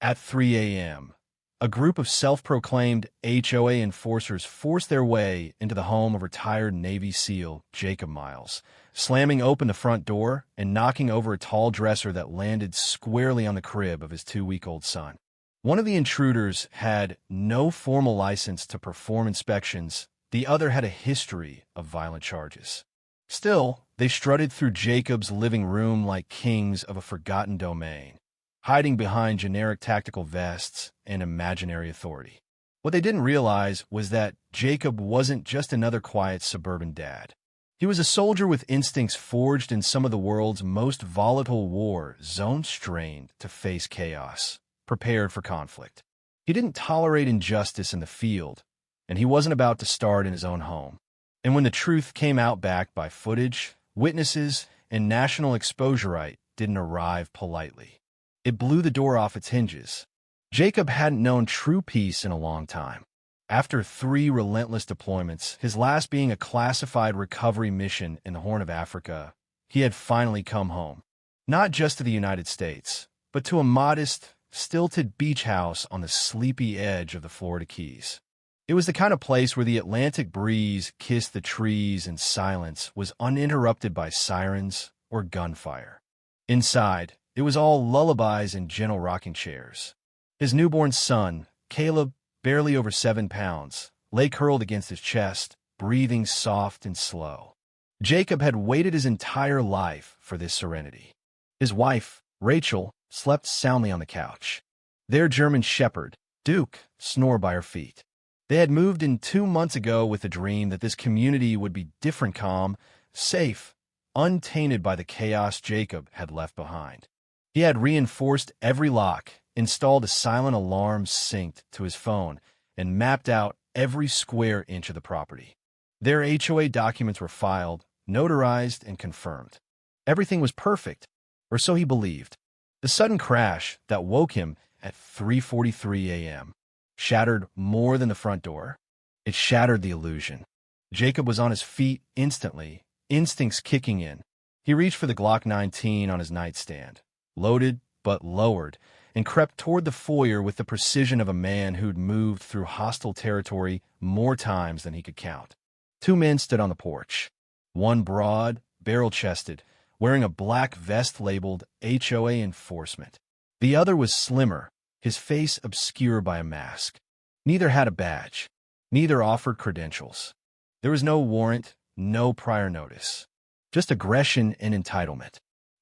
At 3 a.m., a group of self-proclaimed HOA enforcers forced their way into the home of retired Navy SEAL Jacob Miles, slamming open the front door and knocking over a tall dresser that landed squarely on the crib of his 2-week-old son. One of the intruders had no formal license to perform inspections. The other had a history of violent charges. Still, they strutted through Jacob's living room like kings of a forgotten domain, hiding behind generic tactical vests and imaginary authority. What they didn't realize was that Jacob wasn't just another quiet suburban dad. He was a soldier with instincts forged in some of the world's most volatile war zones, trained to face chaos, prepared for conflict. He didn't tolerate injustice in the field, and he wasn't about to start in his own home. And when the truth came out backed by footage, witnesses, and national exposure, didn't arrive politely. It blew the door off its hinges. Jacob hadn't known true peace in a long time. After 3 relentless deployments, his last being a classified recovery mission in the Horn of Africa, he had finally come home. Not just to the United States, but to a modest, stilted beach house on the sleepy edge of the Florida Keys. It was the kind of place where the Atlantic breeze kissed the trees and silence was uninterrupted by sirens or gunfire. Inside, it was all lullabies and gentle rocking chairs. His newborn son, Caleb, barely over 7 pounds, lay curled against his chest, breathing soft and slow. Jacob had waited his entire life for this serenity. His wife, Rachel, slept soundly on the couch. Their German shepherd, Duke, snored by her feet. They had moved in 2 months ago with the dream that this community would be different, calm, safe, untainted by the chaos Jacob had left behind. He had reinforced every lock, installed a silent alarm synced to his phone, and mapped out every square inch of the property. Their HOA documents were filed, notarized, and confirmed. Everything was perfect, or so he believed. The sudden crash that woke him at 3:43 a.m. shattered more than the front door. It shattered the illusion. Jacob was on his feet instantly, instincts kicking in. He reached for the Glock 19 on his nightstand, loaded but lowered, and crept toward the foyer with the precision of a man who'd moved through hostile territory more times than he could count. 2 men stood on the porch. One broad, barrel-chested, wearing a black vest labeled HOA enforcement. The other was slimmer, his face obscured by a mask. Neither had a badge. Neither offered credentials. There was no warrant, no prior notice. Just aggression and entitlement.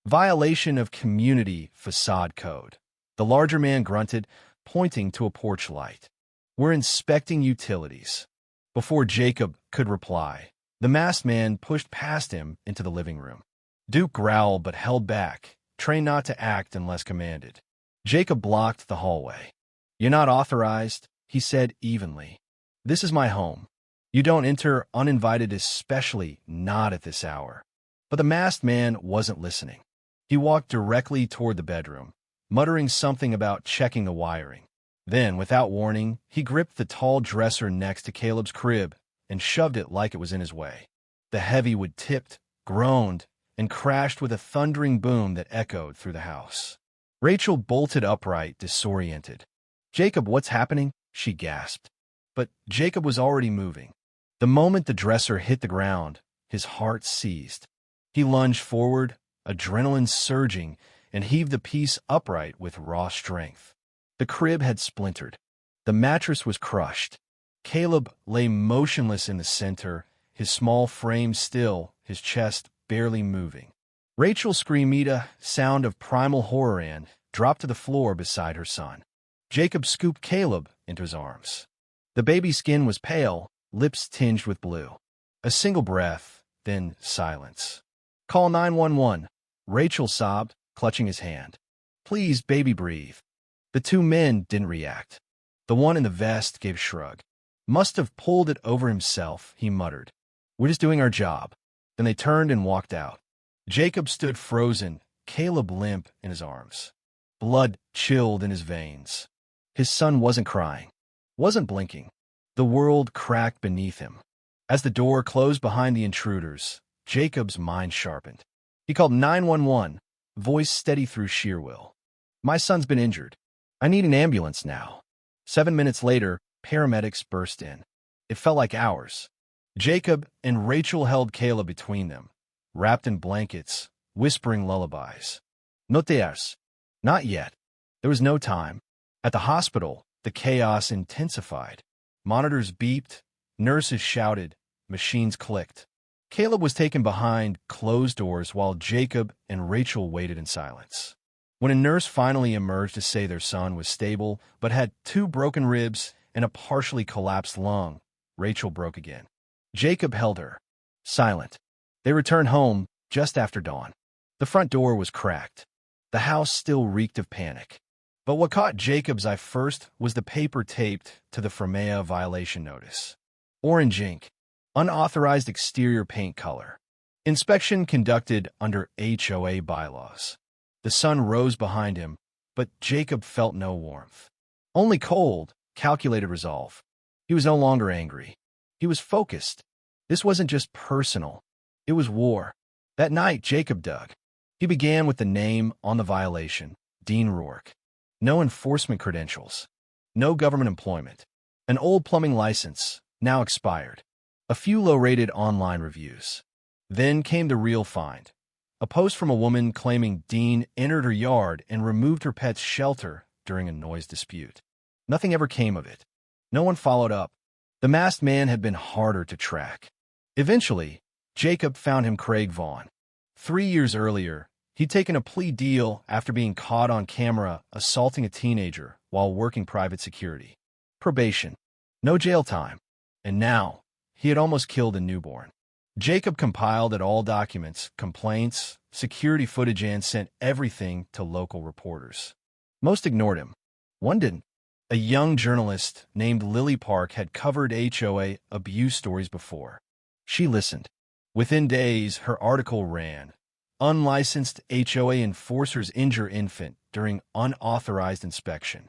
Violation of community facade code. The larger man grunted, pointing to a porch light. "We're inspecting utilities." Before Jacob could reply, the masked man pushed past him into the living room. Duke growled but held back, trained not to act unless commanded. Jacob blocked the hallway. "You're not authorized," he said evenly. "This is my home. You don't enter uninvited, especially not at this hour." But the masked man wasn't listening. He walked directly toward the bedroom, muttering something about checking the wiring. Then, without warning, he gripped the tall dresser next to Caleb's crib and shoved it like it was in his way. The heavywood tipped, groaned, and crashed with a thundering boom that echoed through the house. Rachel bolted upright, disoriented. "Jacob, what's happening?" she gasped. But Jacob was already moving. The moment the dresser hit the ground, his heart seized. He lunged forward, adrenaline surging, and heaved the piece upright with raw strength. The crib had splintered. The mattress was crushed. Caleb lay motionless in the center, his small frame still, his chest barely moving. Rachel screamed a sound of primal horror and dropped to the floor beside her son. Jacob scooped Caleb into his arms. The baby's skin was pale, lips tinged with blue. A single breath, then silence. "Call 911, Rachel sobbed, clutching his hand. "Please, baby, breathe." The 2 men didn't react. The one in the vest gave a shrug. "Must have pulled it over himself," he muttered. "We're just doing our job." Then they turned and walked out. Jacob stood frozen, Caleb limp in his arms. Blood chilled in his veins. His son wasn't crying, wasn't blinking. The world cracked beneath him. As the door closed behind the intruders, Jacob's mind sharpened. He called 911, voice steady through sheer will. "My son's been injured." I need an ambulance now. 7 minutes later, paramedics burst in. It felt like hours. Jacob and Rachel held Caleb between them, wrapped in blankets, whispering lullabies. No te has. Not yet. There was no time. At the hospital, the chaos intensified. Monitors beeped, nurses shouted, machines clicked. Caleb was taken behind closed doors while Jacob and Rachel waited in silence. When a nurse finally emerged to say their son was stable but had 2 broken ribs and a partially collapsed lung, Rachel broke again. Jacob held her, silent. They returned home just after dawn. The front door was cracked. The house still reeked of panic. But what caught Jacob's eye first was the paper taped to the FRMEA violation notice. Orange ink, unauthorized exterior paint color. Inspection conducted under HOA bylaws. The sun rose behind him, but Jacob felt no warmth. Only cold, calculated resolve. He was no longer angry. He was focused. This wasn't just personal. It was war. That night, Jacob dug. He began with the name on the violation, Dean Rourke. No enforcement credentials. No government employment. An old plumbing license, now expired. A few low-rated online reviews. Then came the real find. A post from a woman claiming Dean entered her yard and removed her pet's shelter during a noise dispute. Nothing ever came of it. No one followed up. The masked man had been harder to track. Eventually, Jacob found him Craig Vaughn. 3 years earlier, he'd taken a plea deal after being caught on camera assaulting a teenager while working private security. Probation. No jail time. And now, he had almost killed a newborn. Jacob compiled all documents, complaints, security footage, and sent everything to local reporters. Most ignored him. One didn't. A young journalist named Lily Park had covered HOA abuse stories before. She listened. Within days, her article ran, "Unlicensed HOA enforcers injure infant during unauthorized inspection."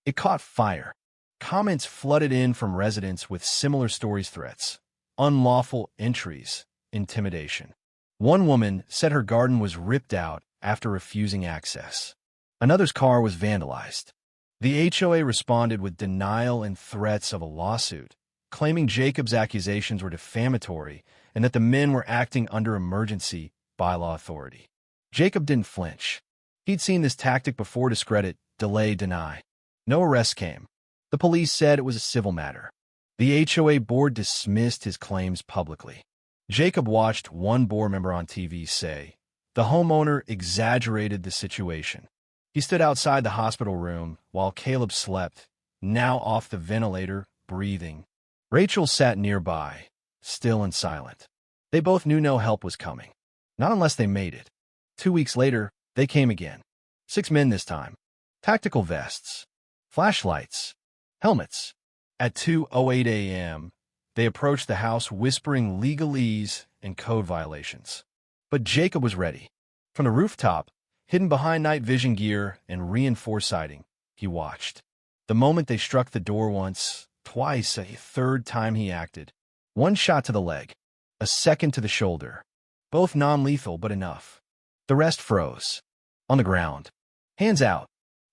It caught fire. Comments flooded in from residents with similar stories, threats, unlawful entries, intimidation. One woman said her garden was ripped out after refusing access. Another's car was vandalized. The HOA responded with denial and threats of a lawsuit, claiming Jacob's accusations were defamatory and that the men were acting under emergency bylaw authority. Jacob didn't flinch. He'd seen this tactic before: discredit, delay, deny. No arrest came. The police said it was a civil matter. The HOA board dismissed his claims publicly. Jacob watched one board member on TV say, "The homeowner exaggerated the situation." He stood outside the hospital room while Caleb slept, now off the ventilator, breathing. Rachel sat nearby, still and silent. They both knew no help was coming. Not unless they made it. 2 weeks later, they came again. 6 men this time. Tactical vests. Flashlights. Helmets. At 2:08 a.m., they approached the house whispering legalese and code violations. But Jacob was ready. From the rooftop, hidden behind night vision gear and reinforced siding, he watched. The moment they struck the door once, twice, a third time he acted. One shot to the leg, a second to the shoulder. Both non-lethal, but enough. The rest froze. On the ground. Hands out.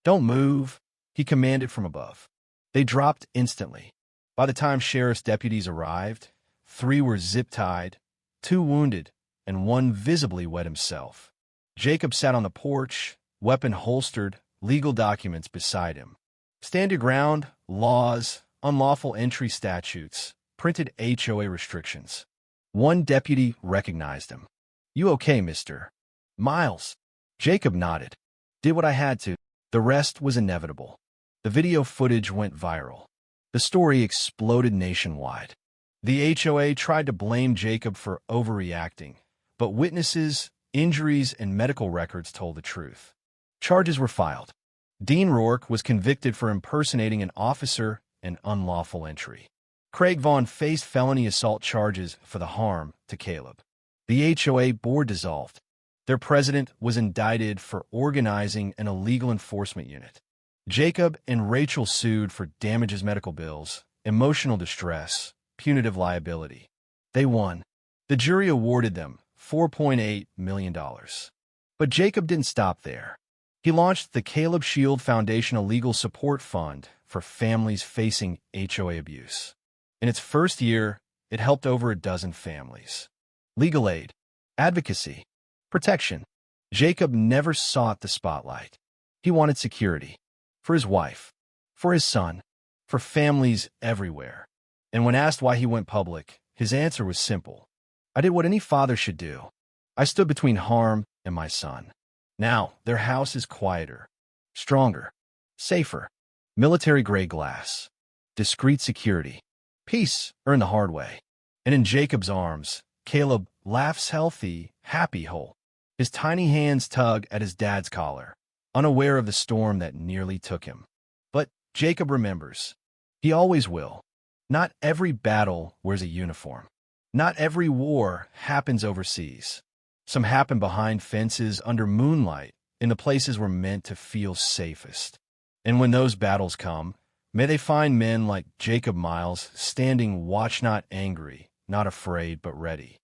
"Don't move," he commanded from above. They dropped instantly. By the time sheriff's deputies arrived, 3 were zip-tied, 2 wounded, and 1 visibly wet himself. Jacob sat on the porch, weapon holstered, legal documents beside him. Stand your ground, laws, unlawful entry statutes, printed HOA restrictions. One deputy recognized him. "You okay, Mr. Miles?" Jacob nodded. "Did what I had to." The rest was inevitable. The video footage went viral. The story exploded nationwide. The HOA tried to blame Jacob for overreacting, but witnesses, injuries, and medical records told the truth. Charges were filed. Dean Rourke was convicted for impersonating an officer and unlawful entry. Craig Vaughn faced felony assault charges for the harm to Caleb. The HOA board dissolved. Their president was indicted for organizing an illegal enforcement unit. Jacob and Rachel sued for damages, medical bills, emotional distress, punitive liability. They won. The jury awarded them $4.8 million. But Jacob didn't stop there. He launched the Caleb Shield Foundation, a legal support fund for families facing HOA abuse. In its first year, it helped over a dozen families. Legal aid, advocacy, protection. Jacob never sought the spotlight. He wanted security. For his wife, for his son, for families everywhere. And when asked why he went public, his answer was simple. I did what any father should do. I stood between harm and my son. Now, their house is quieter, stronger, safer, military-grade glass, discreet security, peace earned the hard way. And in Jacob's arms, Caleb laughs healthy, happy, whole. His tiny hands tug at his dad's collar, unaware of the storm that nearly took him. But Jacob remembers. He always will. Not every battle wears a uniform. Not every war happens overseas. Some happen behind fences, under moonlight, in the places we're meant to feel safest. And when those battles come, may they find men like Jacob Miles standing watch, not angry, not afraid, but ready.